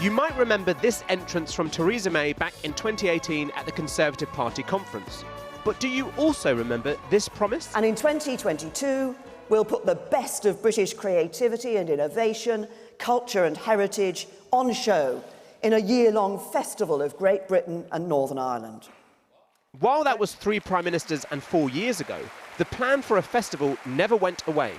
You might remember this entrance from Theresa May back in 2018 at the Conservative Party conference. But do you also remember this promise? And in 2022, we'll put the best of British creativity and innovation, culture and heritage on show in a year-long festival of Great Britain and Northern Ireland. While that was 3 prime ministers and 4 years ago, the plan for a festival never went away.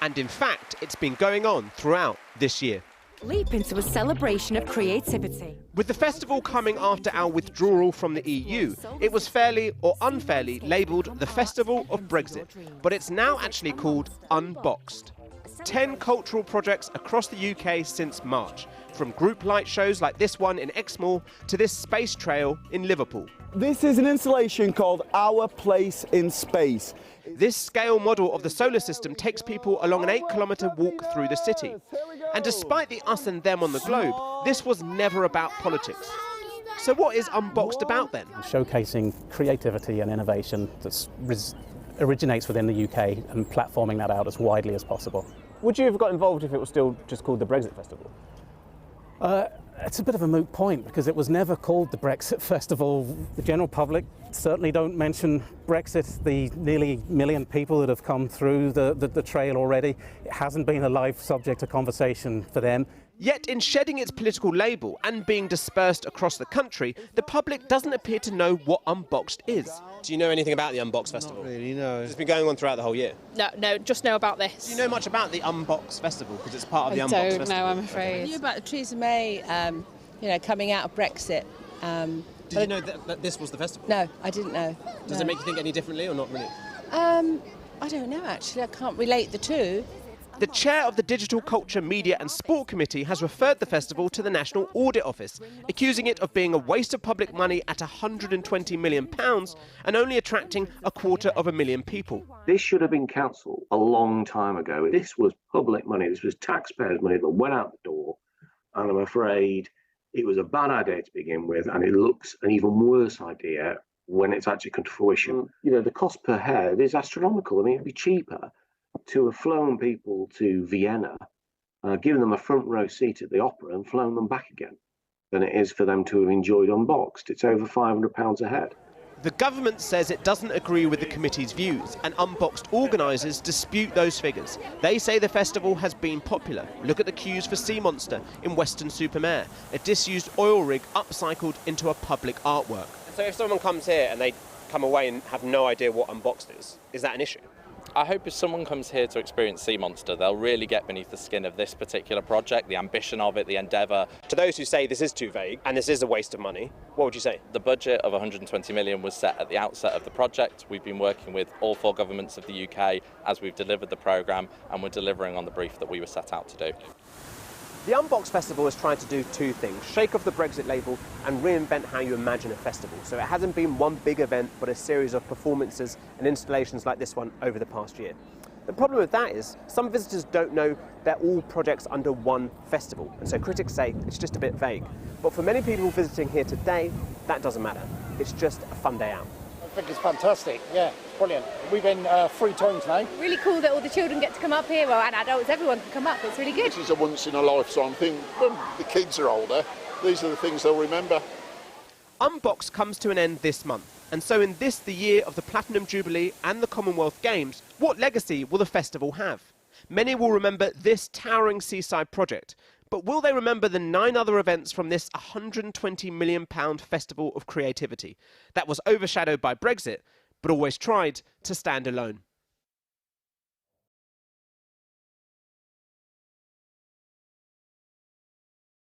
And in fact, it's been going on throughout this year. Leap into a celebration of creativity. With the festival coming after our withdrawal from the EU, it was fairly or unfairly labelled the Festival of Brexit, but it's now actually called Unboxed. 10 cultural projects across the UK since March, from group light shows like this one in Exmoor to this space trail in Liverpool. This is an installation called Our Place in Space. This scale model of the solar system takes people along an 8-kilometre walk through the city. And despite the us and them on the globe, this was never about politics. So what is Unboxed about then? Showcasing creativity and innovation that originates within the UK and platforming that out as widely as possible. Would you have got involved if it was still just called the Brexit Festival? It's a bit of a moot point because it was never called the Brexit Festival. The general public certainly don't mention Brexit. The nearly 1 million people that have come through the trail already, it hasn't been a live subject of conversation for them. Yet in shedding its political label and being dispersed across the country, the public doesn't appear to know what Unboxed is. Do you know anything about the Unboxed Festival? Not really, no. It's been going on throughout the whole year. No, just know about this. Do you know much about the Unboxed Festival? Because it's part of the Unboxed Festival. I don't know, I'm afraid. I knew about Theresa May, coming out of Brexit. Did you know that this was the festival? No, I didn't know. Does it make you think any differently or not really? I don't know, actually. I can't relate the two. The chair of the Digital Culture, Media and Sport Committee has referred the festival to the National Audit Office, accusing it of being a waste of public money at £120 million and only attracting 250,000 people. This should have been cancelled a long time ago. This was public money. This was taxpayers' money that went out the door. And I'm afraid it was a bad idea to begin with. And it looks an even worse idea when it's actually come to fruition. The cost per head is astronomical. I mean, it'd be cheaper to have flown people to Vienna, given them a front row seat at the opera and flown them back again than it is for them to have enjoyed Unboxed. It's over £500 a head. The government says it doesn't agree with the committee's views, and Unboxed organisers dispute those figures. They say the festival has been popular. Look at the queues for Sea Monster in Weston-super-Mare, a disused oil rig upcycled into a public artwork. So if someone comes here and they come away and have no idea what Unboxed is that an issue? I hope if someone comes here to experience Sea Monster, they'll really get beneath the skin of this particular project, the ambition of it, the endeavour. To those who say this is too vague and this is a waste of money, what would you say? The budget of 120 million was set at the outset of the project. We've been working with all 4 governments of the UK as we've delivered the programme, and we're delivering on the brief that we were set out to do. The Unboxed Festival has tried to do 2 things, shake off the Brexit label and reinvent how you imagine a festival. So it hasn't been one big event, but a series of performances and installations like this one over the past year. The problem with that is some visitors don't know they're all projects under one festival, and so critics say it's just a bit vague. But for many people visiting here today, that doesn't matter. It's just a fun day out. I think it's fantastic, yeah, it's brilliant. We've been 3 times now. Really cool that all the children get to come up here, and adults, everyone can come up, it's really good. This is a once in a lifetime thing. When the kids are older, these are the things they'll remember. Unboxed comes to an end this month, and so in this, the year of the Platinum Jubilee and the Commonwealth Games, what legacy will the festival have? Many will remember this towering seaside project, but will they remember the 9 other events from this £120 million festival of creativity that was overshadowed by Brexit, but always tried to stand alone?